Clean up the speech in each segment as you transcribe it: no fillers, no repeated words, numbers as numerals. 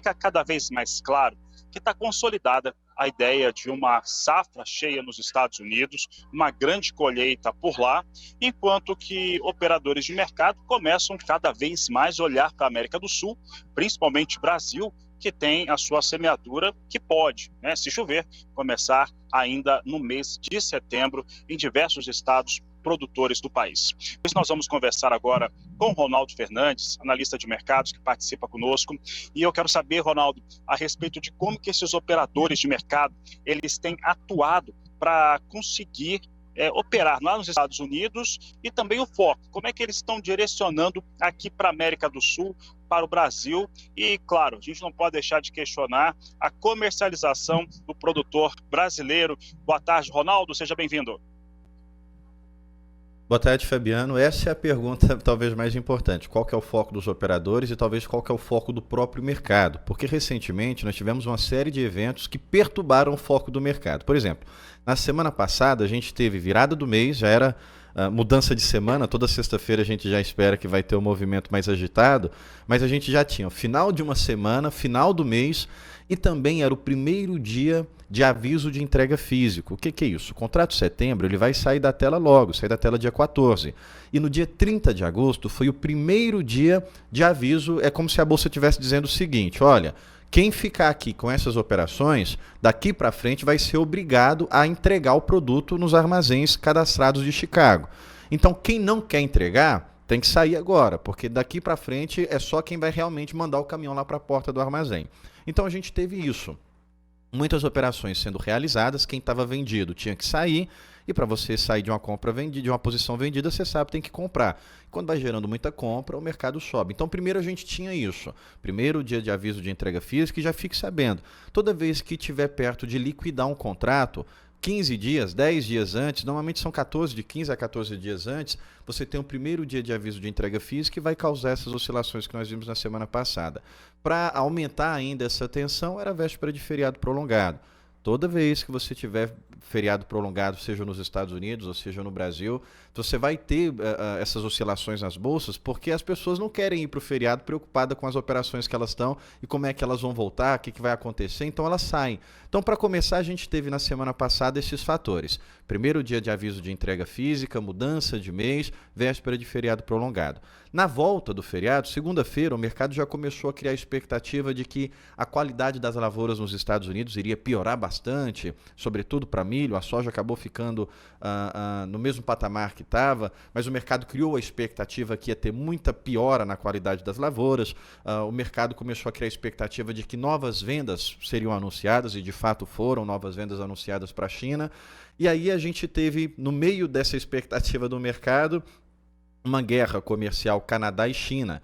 fica cada vez mais claro que está consolidada a ideia de uma safra cheia nos Estados Unidos, uma grande colheita por lá, enquanto que operadores de mercado começam cada vez mais a olhar para a América do Sul, principalmente Brasil, que tem a sua semeadura que pode, se chover, começar ainda no mês de setembro em diversos estados produtores do país. Por isso nós vamos conversar agora com Ronaldo Fernandes, analista de mercados que participa conosco, e eu quero saber, Ronaldo, a respeito de como que esses operadores de mercado, eles têm atuado para conseguir operar lá nos Estados Unidos e também o foco, como é que eles estão direcionando aqui para a América do Sul, para o Brasil e, claro, a gente não pode deixar de questionar a comercialização do produtor brasileiro. Boa tarde, Ronaldo, seja bem-vindo. Boa tarde, Fabiano. Essa é a pergunta talvez mais importante. Qual que é o foco dos operadores e talvez qual que é o foco do próprio mercado? Porque recentemente nós tivemos uma série de eventos que perturbaram o foco do mercado. Por exemplo, na semana passada a gente teve virada do mês, já era mudança de semana, toda sexta-feira a gente já espera que vai ter um movimento mais agitado, mas a gente já tinha o final de uma semana, final do mês e também era o primeiro dia de aviso de entrega físico. O que é isso? O contrato de setembro ele vai sair da tela logo, sair da tela dia 14. E no dia 30 de agosto foi o primeiro dia de aviso, é como se a Bolsa estivesse dizendo o seguinte, olha, quem ficar aqui com essas operações, daqui para frente vai ser obrigado a entregar o produto nos armazéns cadastrados de Chicago. Então quem não quer entregar tem que sair agora, porque daqui para frente é só quem vai realmente mandar o caminhão lá para a porta do armazém. Então a gente teve isso. Muitas operações sendo realizadas, quem estava vendido tinha que sair, e para você sair de uma compra vendida, de uma posição vendida, você sabe que tem que comprar. Quando vai gerando muita compra, o mercado sobe. Então, primeiro a gente tinha isso. Primeiro dia de aviso de entrega física, e já fique sabendo, toda vez que estiver perto de liquidar um contrato, 15 dias, 10 dias antes, normalmente são 14, de 15 a 14 dias antes, você tem o primeiro dia de aviso de entrega física e vai causar essas oscilações que nós vimos na semana passada. Para aumentar ainda essa tensão, era a véspera de feriado prolongado. Toda vez que você tiver feriado prolongado, seja nos Estados Unidos ou seja no Brasil, você vai ter essas oscilações nas bolsas, porque as pessoas não querem ir para o feriado preocupadas com as operações que elas estão e como é que elas vão voltar, o que vai acontecer, então elas saem. Então, para começar, a gente teve na semana passada esses fatores. Primeiro dia de aviso de entrega física, mudança de mês, véspera de feriado prolongado. Na volta do feriado, segunda-feira, o mercado já começou a criar a expectativa de que a qualidade das lavouras nos Estados Unidos iria piorar bastante, sobretudo para milho. A soja acabou ficando no mesmo patamar que estava, mas o mercado criou a expectativa que ia ter muita piora na qualidade das lavouras. O mercado começou a criar a expectativa de que novas vendas seriam anunciadas, e de fato foram novas vendas anunciadas para a China. E aí a gente teve, no meio dessa expectativa do mercado, uma guerra comercial Canadá e China.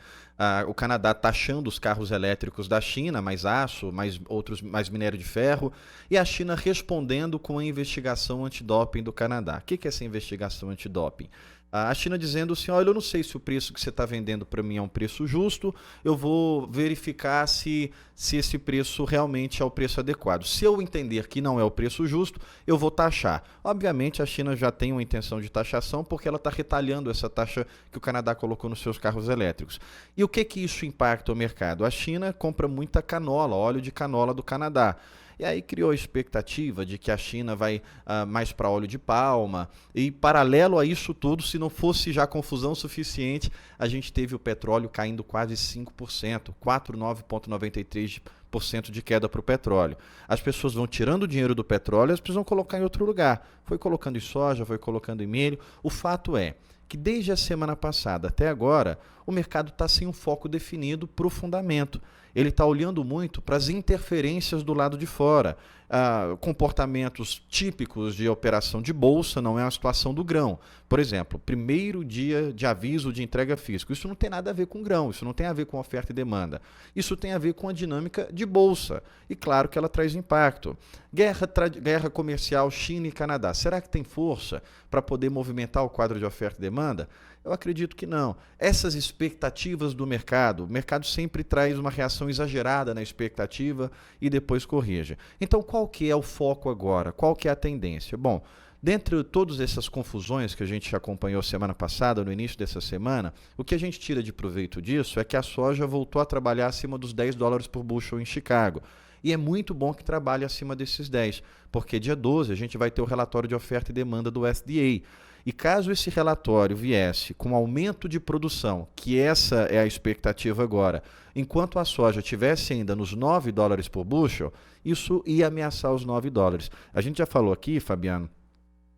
O Canadá taxando os carros elétricos da China, mais aço, mais minério de ferro, e a China respondendo com a investigação antidoping do Canadá. O que é essa investigação antidoping? A China dizendo assim, olha, eu não sei se o preço que você está vendendo para mim é um preço justo, eu vou verificar se esse preço realmente é o preço adequado. Se eu entender que não é o preço justo, eu vou taxar. Obviamente a China já tem uma intenção de taxação porque ela está retalhando essa taxa que o Canadá colocou nos seus carros elétricos. E o que isso impacta o mercado? A China compra muita canola, óleo de canola do Canadá. E aí criou a expectativa de que a China vai mais para óleo de palma. E paralelo a isso tudo, se não fosse já confusão suficiente, a gente teve o petróleo caindo quase 5%, 4,9,93% de queda para o petróleo. As pessoas vão tirando o dinheiro do petróleo, elas precisam colocar em outro lugar. Foi colocando em soja, foi colocando em milho. O fato é que desde a semana passada até agora, o mercado está sem um foco definido para o fundamento. Ele está olhando muito para as interferências do lado de fora. Comportamentos típicos de operação de bolsa, não é a situação do grão. Por exemplo, primeiro dia de aviso de entrega física. Isso não tem nada a ver com grão, isso não tem a ver com oferta e demanda. Isso tem a ver com a dinâmica de bolsa. E claro que ela traz impacto. Guerra comercial China e Canadá. Será que tem força para poder movimentar o quadro de oferta e demanda? Eu acredito que não. Essas expectativas do mercado, o mercado sempre traz uma reação exagerada na expectativa e depois corrige. Então, qual que é o foco agora? Qual que é a tendência? Bom, Dentre todas essas confusões que a gente acompanhou semana passada, no início dessa semana, o que a gente tira de proveito disso é que a soja voltou a trabalhar acima dos $10 por bushel em Chicago. E é muito bom que trabalhe acima desses 10, porque dia 12 a gente vai ter o relatório de oferta e demanda do USDA. E caso esse relatório viesse com aumento de produção, que essa é a expectativa agora, enquanto a soja estivesse ainda nos $9 por bushel, isso ia ameaçar os $9. A gente já falou aqui, Fabiano,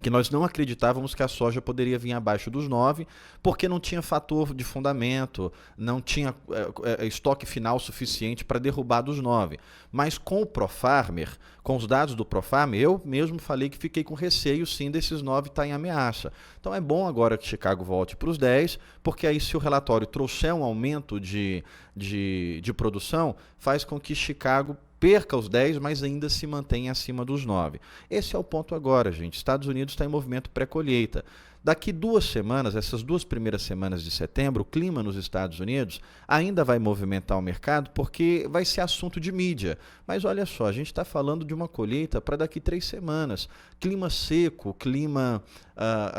que nós não acreditávamos que a soja poderia vir abaixo dos 9, porque não tinha fator de fundamento, não tinha estoque final suficiente para derrubar dos 9. Mas com o ProFarmer, com os dados do ProFarmer, eu mesmo falei que fiquei com receio sim desses 9 estar em ameaça. Então é bom agora que Chicago volte para os 10, porque aí se o relatório trouxer um aumento de produção, faz com que Chicago perca os 10, mas ainda se mantém acima dos 9. Esse é o ponto agora, gente. Estados Unidos está em movimento pré-colheita. Daqui 2 semanas, essas 2 primeiras semanas de setembro, o clima nos Estados Unidos ainda vai movimentar o mercado porque vai ser assunto de mídia. Mas olha só, a gente está falando de uma colheita para daqui 3 semanas. Clima seco, clima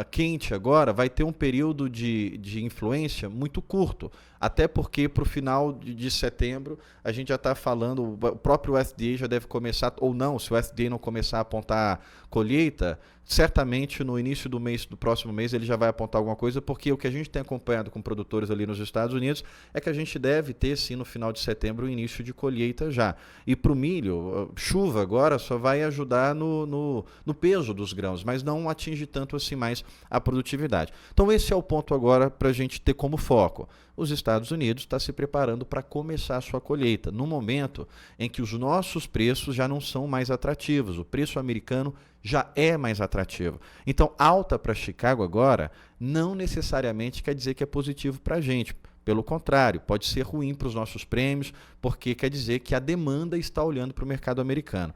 quente agora, vai ter um período de influência muito curto. Até porque para o final de setembro a gente já está falando, o próprio USDA já deve começar, ou não, se o USDA não começar a apontar colheita, certamente no início do próximo mês ele já vai apontar alguma coisa, porque o que a gente tem acompanhado com produtores ali nos Estados Unidos é que a gente deve ter sim no final de setembro o início de colheita já. E para o milho, chuva agora só vai ajudar no peso dos grãos, mas não atinge tanto assim mais a produtividade. Então esse é o ponto agora para a gente ter como foco. Os Estados Unidos está se preparando para começar a sua colheita, no momento em que os nossos preços já não são mais atrativos, o preço americano já é mais atrativo. Então, alta para Chicago agora não necessariamente quer dizer que é positivo para a gente. Pelo contrário, pode ser ruim para os nossos prêmios, porque quer dizer que a demanda está olhando para o mercado americano.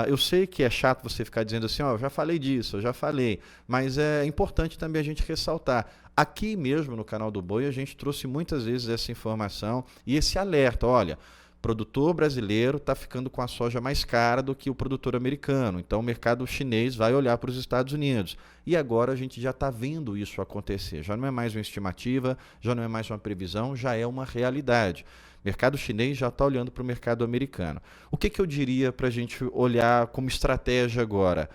Eu sei que é chato você ficar dizendo assim, eu já falei disso, eu já falei, mas é importante também a gente ressaltar. Aqui mesmo no canal do Boi a gente trouxe muitas vezes essa informação e esse alerta, olha, produtor brasileiro está ficando com a soja mais cara do que o produtor americano. Então o mercado chinês vai olhar para os Estados Unidos. E agora a gente já está vendo isso acontecer. Já não é mais uma estimativa, já não é mais uma previsão, já é uma realidade. O mercado chinês já está olhando para o mercado americano. O que eu diria para a gente olhar como estratégia agora?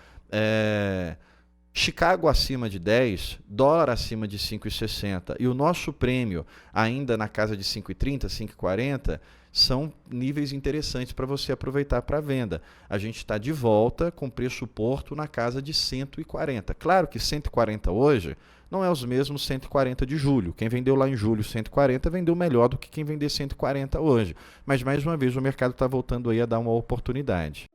Chicago acima de 10, dólar acima de 5,60 e o nosso prêmio ainda na casa de 5,30, 5,40 são níveis interessantes para você aproveitar para a venda. A gente está de volta com preço porto na casa de 140. Claro que 140 hoje não é os mesmos 140 de julho. Quem vendeu lá em julho 140 vendeu melhor do que quem vender 140 hoje. Mas mais uma vez o mercado está voltando aí a dar uma oportunidade.